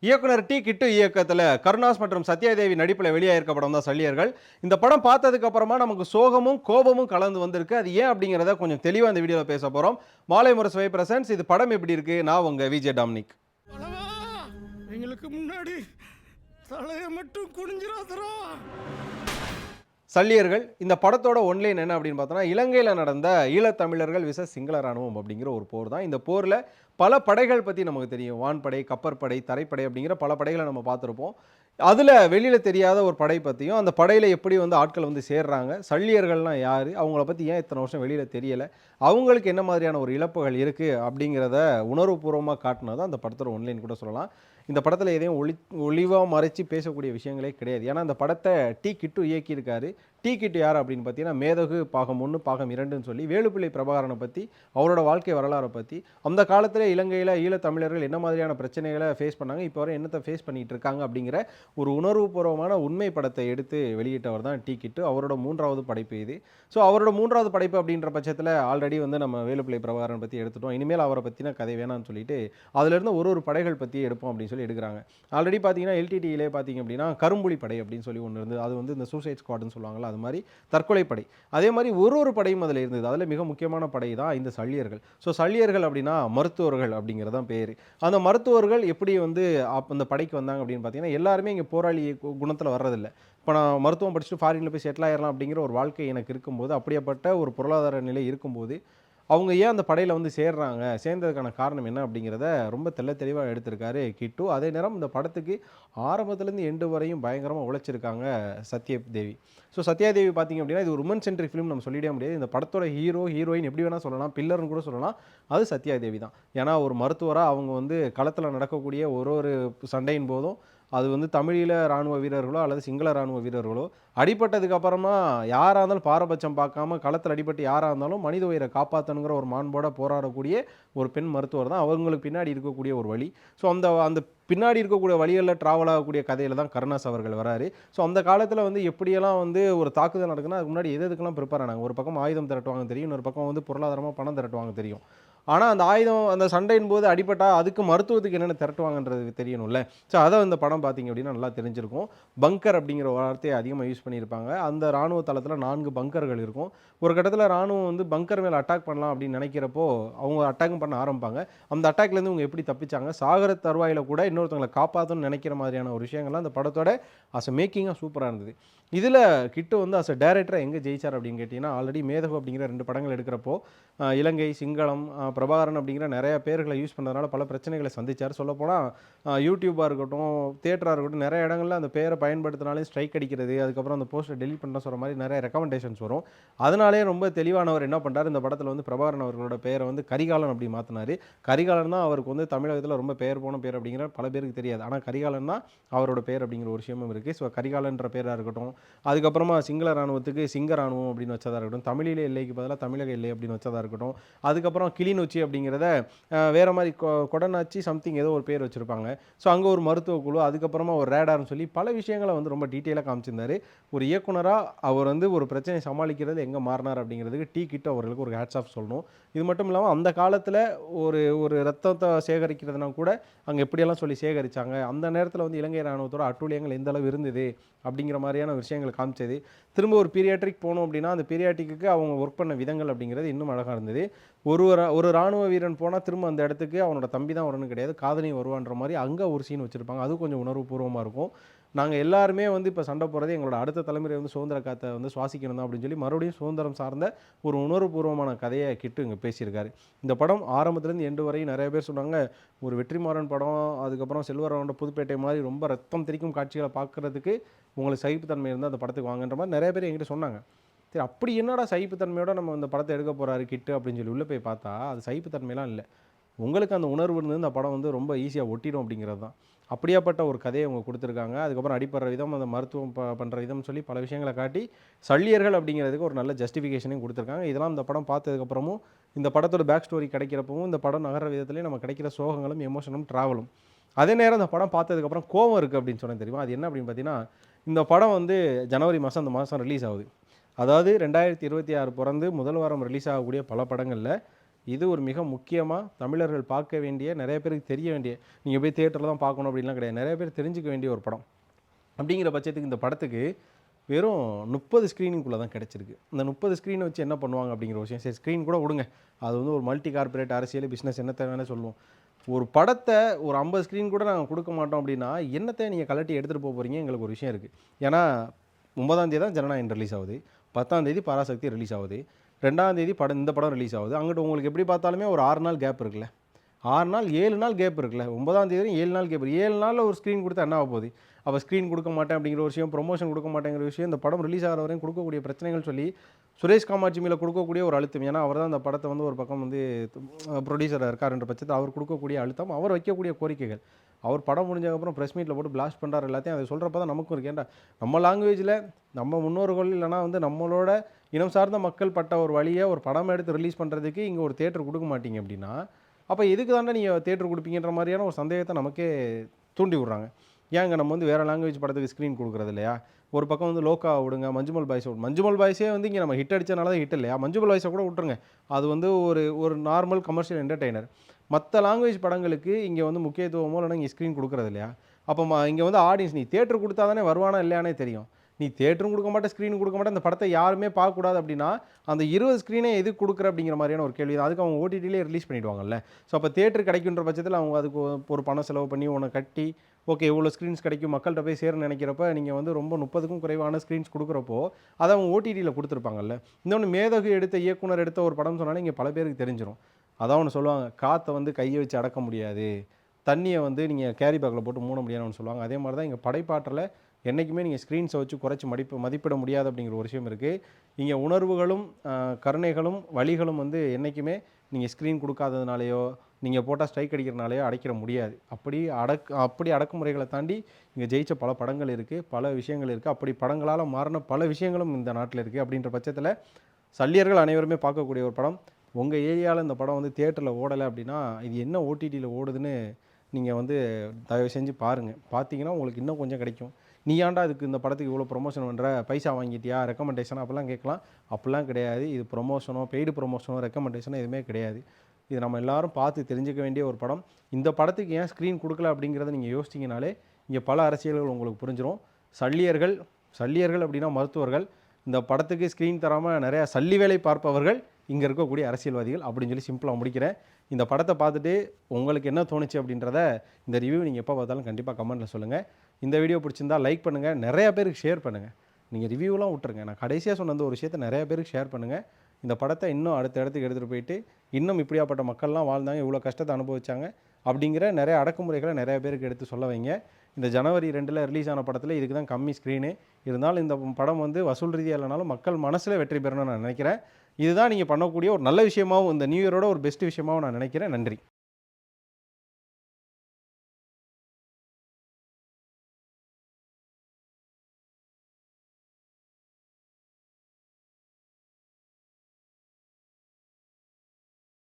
இயக்குனர் டி. கிட்டு இயக்கத்துல கருணாஸ் மற்றும் சத்யாதேவி நடிப்புல வெளியாயிருக்க படம் தான் சல்லியர்கள். இந்த படம் பார்த்ததுக்கு அப்புறமா நமக்கு சோகமும், கோபமும் கலந்து வந்திருக்கு. அது ஏன் அப்படிங்கிறத கொஞ்சம் தெளிவா இந்த வீடியோல பேசப் போறோம். மாலை முரசு பிரசன்ஸ். இது படம் எப்படி இருக்கு? நான் உங்க விஜே டாமினிக். பலவா எங்களுக்கு முன்னாடி தலையை மட்டும் குனிஞ்சிராதரா. சல்லியர்கள் இந்த படத்தோட ஒன்லைன் என்ன அப்படின்னு பார்த்தோம்னா, இலங்கையில நடந்த ஈழத்தமிழர்கள் விசஸ் சிங்கள ராணுவம் அப்படிங்கிற ஒரு போர் தான். இந்த போர்ல பல படைகள் பத்தி நமக்கு தெரியும். வான்படை, கப்பற்படை, தரைப்படை அப்படிங்கிற பல படைகளை நம்ம பார்த்திருப்போம். அதுல வெளியில தெரியாத ஒரு படை பத்தியும், அந்த படையில எப்படி வந்து ஆட்கள் வந்து சேர்றாங்க, சல்லியர்கள்னா யாரு, அவங்கள பத்தி ஏன் இத்தனை வருஷம் வெளியில தெரியல, அவங்களுக்கு என்ன மாதிரியான ஒரு இழப்புகள் இருக்கு அப்படிங்கிறத உணர்வுபூர்வமா காட்டுனது தான் அந்த படத்தோட ஒன்லைன் கூட சொல்லலாம். இந்த படத்துல எதையும் ஒளிவா மறைச்சு பேசக்கூடிய விஷயங்களே கிடையாது. ஏன்னா அந்த படத்தை டி. கிட்டு இயக்கியிருக்காரு. டி. கிட்டு யார் அப்படின்னு பார்த்தீங்கன்னா, மேதகு பாகம் 1, பாகம் 2ன்னு சொல்லி வேலுப்பிள்ளை பிரபாகரனை பத்தி, அவரோட வாழ்க்கை வரலாறை பத்தி, அந்த காலத்திலே இலங்கையில ஈழத்தமிழர்கள் என்ன மாதிரியான பிரச்சனைகளை ஃபேஸ் பண்ணாங்க, இப்போ வரை என்னத்தை ஃபேஸ் பண்ணிட்டு இருக்காங்க அப்படிங்கிற ஒரு உணர்வுபூர்வமான உண்மை படத்தை எடுத்து வெளியிட்டவர் தான் டி. கிட்டு. அவரோட 3வது படைப்பு இது. ஸோ அவரோட 3வது படைப்பு அப்படின்ற பட்சத்தில் ஆல்ரெடி வந்து நம்ம வேலுப்பிள்ளை பிரபாகரன் பற்றி எடுத்துட்டோம். இனிமேல் அவரை பற்றின கதை வேணாம்னு சொல்லிட்டு அதிலிருந்து ஒரு படைகள் பற்றி எடுப்போம் அப்படின்னு சொல்லி எடுக்கிறாங்க. ஆல்ரெடி பார்த்தீங்கன்னா எல்டிடியிலே பார்த்தீங்க அப்படின்னா கரும்புலி படை அப்படின்னு சொல்லி ஒன்று இருந்தது. அது வந்து இந்த சூசைட் ஸ்குவாட்னு சொல்லுவாங்கள்ல, அது மாதிரி தற்கொலை படை. அதே மாதிரி ஒரு படையும் அதில் இருந்தது. அதில் மிக முக்கியமான படை தான் இந்த சல்லியர்கள். ஸோ சல்லியர்கள் அப்படின்னா மருத்துவர்கள் அப்படிங்கிறது தான் பேர். அந்த மருத்துவர்கள் எப்படி வந்து அந்த படைக்கு வந்தாங்க அப்படின்னு பார்த்தீங்கன்னா, எல்லாருமே இங்கே போராளி குணத்தில் வர்றதில்ல. இப்போ நான் மருத்துவம் படிச்சுட்டு ஃபாரினில் போய் செட்டில் ஆயிடலாம் அப்படிங்கிற ஒரு வாழ்க்கை எனக்கு இருக்கும்போது, அப்படியாப்பட்ட ஒரு பொருளாதார நிலை இருக்கும்போது, அவங்க ஏன் அந்த படையில வந்து சேர்றாங்க? சேர்ந்ததுக்கான காரணம் என்ன? அப்படிங்கிறத ரொம்ப தெளிவா எடுத்திருக்காரு கிட்டு. அதே நேரம் இந்த படத்துக்கு ஆரம்பத்துலேருந்து எண்டு வரையும் பயங்கரமா உழைச்சிருக்காங்க சத்யதேவி. ஸோ சத்யாதேவி பார்த்தீங்க அப்படின்னா, இது ஒரு உமன் சென்ட்ரிக் ஃபிலிம் நம்ம சொல்லிடவே முடியாது. இந்த படத்தோட ஹீரோ, ஹீரோயின் எப்படி வேணா சொல்லலாம். பில்லர்ன்னு கூட சொல்லலாம். அது சத்யாதேவி தான். ஏன்னா ஒரு மருத்துவரா அவங்க வந்து களத்தில நடக்கக்கூடிய ஒரு சண்டையின் போதும், அது வந்து தமிழீழ ராணுவ வீரர்களோ அல்லது சிங்கள ராணுவ வீரர்களோ அடிபட்டதுக்கு அப்புறமா யாரா இருந்தாலும் பாரபட்சம் பார்க்காம களத்தில் அடிபட்டு யாரா இருந்தாலும் மனித உயிரை காப்பாற்றணுங்கிற ஒரு மாண்போட போராடக்கூடிய ஒரு பெண் மருத்துவர் தான். அவங்களுக்கு பின்னாடி இருக்கக்கூடிய ஒரு வழி. ஸோ அந்த அந்த பின்னாடி இருக்கக்கூடிய வழிகளில் ட்ராவல் ஆகக்கூடிய கதையில தான் கருணாஸ் அவர்கள் வராரு. ஸோ அந்த காலத்தில் வந்து எப்படியெல்லாம் வந்து ஒரு தாக்குதல் நடக்குன்னா, அதுக்கு முன்னாடி எதுக்கெல்லாம் ப்ரிப்பேர் ஆனாங்க. ஒரு பக்கம் ஆயுதம் திரட்டுவாங்க தெரியும், இன்னொரு பக்கம் வந்து பொருளாதாரமாக பணம் திரட்டுவாங்க தெரியும். ஆனால் அந்த ஆயுதம் அந்த சண்டையின் போது அடிபட்டா அதுக்கு மருத்துவத்துக்கு என்னென்ன திரட்டுவாங்கன்றது தெரியணும்ல. ஸோ அதை இந்த படம் பார்த்தீங்க அப்படின்னா நல்லா தெரிஞ்சிருக்கும். பங்கர் அப்படிங்கிற வார்த்தையை அதிகமாக யூஸ் பண்ணியிருப்பாங்க. அந்த ராணுவ தளத்தில் 4 பங்கர்கள் இருக்கும். ஒரு கட்டத்தில் ராணுவம் வந்து பங்கர் மேலே அட்டாக் பண்ணலாம் அப்படின்னு நினைக்கிறப்போ அவங்க அட்டாக்கும் பண்ண ஆரம்பிப்பாங்க. அந்த அட்டாக்லேருந்து இவங்க எப்படி தப்பிச்சாங்க, சாகர தருவாயில் கூட இன்னொருத்தவங்களை காப்பாற்றணும்னு நினைக்கிற மாதிரியான ஒரு விஷயங்கள்லாம் அந்த படத்தோட மேக்கிங்காக சூப்பராக இருந்தது. இதில் கிட்டு வந்து டைரக்டராக எங்கே ஜெயிச்சார் அப்படின்னு கேட்டிங்கன்னா, ஆல்ரெடி மேதகு அப்படிங்கிற 2 படங்கள் எடுக்கிறப்போ இலங்கை, சிங்களம், பிரபாகரன் அப்படிங்கிற நிறைய பேர்களை யூஸ் பண்ணதுனால பல பிரச்சனைகளை சந்திச்சார். சொல்லப்போனால் யூடியூபாக இருக்கட்டும், தியேட்டராக இருக்கட்டும், நிறைய இடங்களில் அந்த பேரை பயன்படுத்தினாலே ஸ்ட்ரைக் அடிக்கிறது, அதுக்கப்புறம் அந்த போஸ்டர் டெலீட் பண்ண சொல்கிற மாதிரி நிறைய ரெக்கமெண்டேஷன்ஸ் வரும். அதனாலே ரொம்ப தெளிவானவர் என்ன பண்ணுறாரு, இந்த படத்தில் வந்து பிரபாகரன் அவர்களோட பெயரை வந்து கரிகாலன் அப்படி மாற்றினார். கரிகாலன் தான் அவருக்கு வந்து தமிழகத்தில் ரொம்ப பெயர் போன பேர் அப்படிங்கிற பல பேருக்கு தெரியாது. ஆனால் கரிகாலன் தான் அவரோட பேர் அப்படிங்கிற ஒரு விஷயமும் இருக்குது. ஸோ கரிகாலன்ற பேராக இருக்கட்டும், அதுக்கப்புறமா சிங்கள ராணுவத்துக்கு சிங்க ராணுவம் அப்படின்னு வச்சதாக இருக்கட்டும், தமிழீழ எல்லைக்கு பதிலாக தமிழக எல்லை அப்படின்னு வச்சதாக இருக்கட்டும், அதுக்கப்புறம் கிளிநொச்சி அப்படிங்கிறத வேற மாதிரி கொடநாச்சி சம்திங் ஏதோ ஒரு பேர் வச்சுருப்பாங்க. ஸோ அங்கே ஒரு மருத்துவ குழு, அதுக்கப்புறமா ஒரு ரேடார்னு சொல்லி பல விஷயங்களை வந்து ரொம்ப டீட்டெயிலாக காமிச்சிருந்தாரு. ஒரு இயக்குனராக அவர் வந்து ஒரு பிரச்சனை சமாளிக்கிறது எங்கே மாறினார் அப்படிங்கிறதுக்கு டி. கிட்டு அவர்களுக்கு ஒரு ஹேட்ஸ் ஆஃப் சொல்லணும். இது மட்டும் இல்லாமல் அந்த காலத்தில் ஒரு ஒரு ரத்தத்தை சேகரிக்கிறதுனா கூட அங்கே எப்படியெல்லாம் சொல்லி சேகரித்தாங்க, அந்த நேரத்தில் வந்து இலங்கை ராணுவத்தோட அட்டூழியங்கள் எந்த அளவு இருந்தது அப்படிங்கிற மாதிரியான விஷயங்களை காமிச்சது. திரும்ப ஒரு பீரியாட்ரிக் போனோம் அப்படின்னா, அந்த பீரியாட்ரிக்கு அவங்க ஒர்க் பண்ண விதங்கள் அப்படிங்கிறது இன்னும் அழகாக இருந்தது. ஒரு ராணுவ வீரன் போனால் திரும்ப அந்த இடத்துக்கு அவனோட தம்பி தான் வரணும்னு கிடையாது, காதலியும் வருவான்ற மாதிரி அங்கே ஒரு சீன் வச்சுருப்பாங்க. அது கொஞ்சம் உணர்வுபூர்வமாக இருக்கும். நாங்கள் எல்லாருமே வந்து இப்போ சண்டை போடுறது எங்களோட அடுத்த தலைமுறை வந்து சுதந்திர காற்றை வந்து சுவாசிக்கணும் தான் அப்படின்னு சொல்லி மறுபடியும் சுதந்திரம் சார்ந்த ஒரு உணர்வுபூர்வமான கதையை கிட்டு இங்கே பேசியிருக்காரு. இந்த படம் ஆரம்பத்துலேருந்து எண்டு வரையும் நிறைய பேர் சொன்னாங்க, ஒரு வெற்றிமாறன் படம், அதுக்கப்புறம் செல்வராவோட புதுப்பேட்டை மாதிரி ரொம்ப ரத்தம் தெரிக்கும் காட்சிகளை பார்க்குறதுக்கு உங்களுக்கு சகிப்புத்தன்மை இருந்தால் அந்த படத்துக்கு வாங்கன்ற மாதிரி நிறைய பேர் என்கிட்ட சொன்னாங்க. சரி, அப்படி என்னடா சகிப்புத்தன்மையோட நம்ம இந்த படத்தை எடுக்க போகிறாரு கிட்டு அப்படின்னு சொல்லி உள்ளே போய் பார்த்தா, அது சகிப்புத்தன்மைலாம் இல்லை. உங்களுக்கு அந்த உணர்வு இருந்தது இந்த படம் வந்து ரொம்ப ஈஸியாக ஒட்டிடும் அப்படிங்கிறது தான். அப்படியாப்பட்ட ஒரு கதையை அவங்க கொடுத்துருக்காங்க. அதுக்கப்புறம் அடிப்படுற விதம், அந்த மருத்துவம் பண்ணுற விதம்னு சொல்லி பல விஷயங்களை காட்டி சல்லியர்கள் அப்படிங்கிறதுக்கு ஒரு நல்ல ஜஸ்டிஃபிகேஷனையும் கொடுத்துருக்காங்க. இதெல்லாம் இந்த படம் பார்த்ததுக்கப்புறமும் இந்த படத்தோட பேக் ஸ்டோரி கிடைக்கிறப்பவும் இந்த படம் நகர விதத்துலேயே நம்ம கிடைக்கிற சோகங்களும் எமோஷனும் ட்ராவலும். அதே நேரம் இந்த படம் பார்த்ததுக்கப்புறம் கோவம் இருக்குது அப்படின்னு சொன்னேன் தெரியுமா? அது என்ன அப்படின்னு பார்த்தீங்கன்னா, இந்த படம் வந்து ஜனவரி மாதம் அந்த மாதம் ரிலீஸ் ஆகுது. அதாவது 2026 பிறந்து முதல் வாரம் ரிலீஸ் ஆகக்கூடிய பல படங்களில் இது ஒரு மிக முக்கியமாக தமிழர்கள் பார்க்க வேண்டிய, நிறைய பேருக்கு தெரிய வேண்டிய, நீங்கள் போய் தியேட்டரில் தான் பார்க்கணும் அப்படின்லாம் கிடையாது, நிறைய பேர் தெரிஞ்சுக்க வேண்டிய ஒரு படம். அப்படிங்கிற பட்சத்துக்கு இந்த படத்துக்கு வெறும் 30 ஸ்க்ரீனிங்குள்ளே தான் கிடச்சிருக்கு. இந்த 30 ஸ்க்ரீனை வச்சு என்ன பண்ணுவாங்க அப்படிங்கிற விஷயம், சரி ஸ்க்ரீன் கூட விடுங்க, அது வந்து ஒரு மல்டி கார்ப்பரேட் அரசியல் பிஸ்னஸ் என்னத்தை வேணால் சொல்லுவோம். ஒரு படத்தை ஒரு 50 ஸ்க்ரீன் கூட நாங்கள் கொடுக்க மாட்டோம் அப்படின்னா என்னத்தை நீங்கள் கலட்டி எடுத்துகிட்டு போக போகிறீங்க, எங்களுக்கு ஒரு விஷயம் இருக்குது. ஏன்னா 9ஆம் தேதி தான் ஜனநாயகன் ரிலீஸ் ஆகுது, 10ஆம் தேதி பராசக்தி ரிலீஸ் ஆகுது, 2ஆம் தேதி இந்த படம் ரிலீஸ் ஆகுது. அங்கிட்டு உங்களுக்கு எப்படி பார்த்தாலுமே ஒரு 6 நாள் கேப் இருக்குல்ல, 6 நாள் 7 நாள் கேப் இருக்குல்ல, 9ஆம் தேதி 7 நாள் கேப், 7 நாளில் ஒரு ஸ்க்ரீன் கொடுத்தா என்ன ஆக போகுது? அப்போ ஸ்க்ரீன் கொடுக்க மாட்டேன் அப்படிங்கிற ஒரு விஷயம், ப்ரொமோஷன் கொடுக்க மாட்டேங்கிற விஷயம், இந்த படம் ரிலீஸ் ஆகிற வரையும் கொடுக்கக்கூடிய பிரச்சனைகள் சொல்லி சுரேஷ் காமாட்சி மேலே கொடுக்கக்கூடிய ஒரு அழுத்தம். ஏன்னா அவர் தான் அந்த படத்தை வந்து ஒரு பக்கம் வந்து ப்ரொடியூசராக இருக்காருன்ற பட்சத்தில் அவர் கொடுக்கக்கூடிய அழுத்தம், அவர் வைக்கக்கூடிய கோரிக்கைகள், அவர் படம் முடிஞ்சதுக்கப்புறம் ப்ரெஸ் மீட்டில் போட்டு பிளாஸ்ட் பண்ணுறாரு எல்லாத்தையும், அதை சொல்கிறப்ப தான் நமக்கும் இருக்கு. ஏன்டா நம்ம லாங்குவேஜில் நம்ம முன்னோர்கள் இல்லைனா வந்து நம்மளோட இனம் சார்ந்த மக்கள் பட்ட ஒரு வழியை ஒரு படம் எடுத்து ரிலீஸ் பண்ணுறதுக்கு இங்கே ஒரு தேட்டர் கொடுக்க மாட்டீங்க அப்படின்னா, அப்போ எதுக்கு தாண்டா நீங்கள் தேட்டர் கொடுப்பீங்கன்ற மாதிரியான ஒரு சந்தேகத்தை நமக்கே தூண்டி விட்றாங்க. ஏங்க நம்ம வந்து வேறு லாங்குவேஜ் படத்துக்கு ஸ்க்ரீன் கொடுக்குறது இல்லையா? ஒரு பக்கம் வந்து லோக்கா விடுங்க, மஞ்சுமல் பாய்ஸ் விடுங்க. மஞ்சுமல் பாய்ஸே வந்து இங்கே நம்ம ஹிட் அடித்தனால தான் ஹிட் இல்லையா? மஞ்சுமல் பாய்ஸை கூட விட்டுருங்க, அது வந்து ஒரு நார்மல் கமர்ஷியல் என்டர்டெய்னர். மற்ற லாங்குவேஜ் படங்களுக்கு இங்கே வந்து முக்கியத்துவமோ இல்லைனா இங்கே ஸ்க்ரீன் கொடுக்குறது இல்லையா? அப்போ இங்கே வந்து ஆடியன்ஸ் நீ தேட்டர் கொடுத்தா தானே வருவானா இல்லையானே தெரியும். நீ தேட்டரும் கொடுக்க மாட்டே, ஸ்க்ரீன் கொடுக்க மாட்டே, இந்த படத்தை யாருமே பார்க்கக்கூடாது அப்படின்னா அந்த 20 ஸ்க்ரீனே எதுக்கு கொடுக்குற அப்படிங்கிற மாதிரியான ஒரு கேள்வி தான். அதுக்கு அவங்க ஓடிடிலே ரிலீஸ் பண்ணிவிடுவாங்கல்ல. ஸோ அப்போ தேட்டர் கிடைக்குன்ற பட்சத்தில் அவங்க அதுக்கு ஒரு பணம் செலவு பண்ணி உன்னை கட்டி, ஓகே இவ்வளோ ஸ்க்ரீன்ஸ் கிடைக்கும் மக்கள்கிட்ட போய் சேரணும்னு நினைக்கிறப்ப நீங்கள் வந்து ரொம்ப 30க்கும் குறைவான ஸ்க்ரீன்ஸ் கொடுக்குறப்போ அதை அவங்க ஓடிடியில் கொடுத்துருப்பாங்கல்ல. இன்னொன்று மேதகு எடுத்த இயக்குனர் எடுத்த ஒரு படம் சொன்னாலே இங்கே பல பேருக்கு தெரிஞ்சிடும். அதான் ஒன்று சொல்லுவாங்க, காற்றை வந்து கையை வச்சு அடக்க முடியாது, தண்ணியை வந்து நீங்கள் கேரி பேக்கில் போட்டு மூட முடியாதுன்னு சொல்லுவாங்க. அதே மாதிரி தான் இங்கே படைப்பாற்றலை என்றைக்குமே நீங்கள் ஸ்க்ரீன்ஸை வச்சு குறைச்சி மதிப்பிட முடியாது அப்படிங்கிற ஒரு விஷயம் இருக்குது. இங்கே உணர்வுகளும் கருணைகளும் வலிகளும் வந்து என்றைக்குமே நீங்கள் ஸ்க்ரீன் கொடுக்காததுனாலையோ நீங்கள் போட்டால் ஸ்ட்ரைக் அடிக்கிறனாலையோ அடைக்கிற முடியாது. அப்படி அடக்குமுறைகளை தாண்டி இங்கே ஜெயித்த பல படங்கள் இருக்குது, பல விஷயங்கள் இருக்குது. அப்படி படங்களால் மாறின பல விஷயங்களும் இந்த நாட்டில் இருக்குது. அப்படின்ற பட்சத்தில் சல்லியர்கள் அனைவருமே பார்க்கக்கூடிய ஒரு படம். உங்கள் ஏரியாவில் இந்த படம் வந்து தியேட்டரில் ஓடலை அப்படின்னா இது என்ன ஓடிடியில் ஓடுதுன்னு நீங்கள் வந்து தயவு செஞ்சு பாருங்கள். பார்த்தீங்கன்னா உங்களுக்கு இன்னும் கொஞ்சம் கிடைக்கும். நீ ஏன்டா இதுக்கு இந்த படத்துக்கு இவ்வளோ ப்ரொமோஷன் பண்ணுற, பைசா வாங்கிட்டியா, ரெக்கமெண்டேஷன் அப்படிலாம் கேட்கலாம். அப்படிலாம் கிடையாது. இது ப்ரொமோஷனோ பெய்டு ப்ரொமோஷனோ ரெக்கமெண்டேஷனோ எதுவுமே கிடையாது. இது நம்ம எல்லாரும் பார்த்து தெரிஞ்சுக்க வேண்டிய ஒரு படம். இந்த படத்துக்கு ஏன் ஸ்க்ரீன் கொடுக்கல அப்படிங்கிறத நீங்கள் யோசிச்சிங்கனாலே இங்கே பல அரசியல்கள் உங்களுக்கு புரிஞ்சிடும். சல்லியர்கள் அப்படின்னா மருத்துவர்கள், இந்த படத்துக்கு ஸ்க்ரீன் தராமல் நிறையா சல்லி வேலை பார்ப்பவர்கள் இங்கே இருக்கக்கூடிய அரசியல்வாதிகள் அப்படின்னு சொல்லி சிம்பிளாக முடிக்கிறேன். இந்த படத்தை பார்த்துட்டு உங்களுக்கு என்ன தோணுச்சு அப்படின்றத இந்த ரிவ்யூ நீங்கள் எப்போ பார்த்தாலும் கண்டிப்பாக கமெண்ட்டில் சொல்லுங்கள். இந்த வீடியோ பிடிச்சிருந்தா லைக் பண்ணுங்கள், நிறையா பேருக்கு ஷேர் பண்ணுங்கள். நீங்கள் ரிவ்யூலாம் விட்டுருங்க, நான் கடைசியாக சொன்ன அந்த ஒரு விஷயத்தை நிறையா பேருக்கு ஷேர் பண்ணுங்கள். இந்த படத்தை இன்னும் அடுத்த இடத்துக்கு எடுத்துகிட்டு போயிட்டு இன்னும் இப்படியாப்பட்ட மக்கள்லாம் வாழ்ந்தாங்க, இவ்வளோ கஷ்டத்தை அனுபவிச்சாங்க அப்படிங்கிற நிறைய அடக்குமுறைகளை நிறைய பேருக்கு எடுத்து சொல்ல வைங்க. இந்த ஜனவரி 2 ரிலீஸ் ஆன படத்தில் இதுக்கு தான் கம்மி ஸ்க்ரீனு. இருந்தாலும் இந்த படம் வந்து வசூல் ரீதியாக இல்லைனாலும் மக்கள் மனசில் வெற்றி பெறணும்னு நான் நினைக்கிறேன். இதுதான் நீங்கள் பண்ணக்கூடிய ஒரு நல்ல விஷயமாகவும் இந்த நியூ இயரோட ஒரு பெஸ்ட் விஷயமாகவும் நான் நினைக்கிறேன். நன்றி.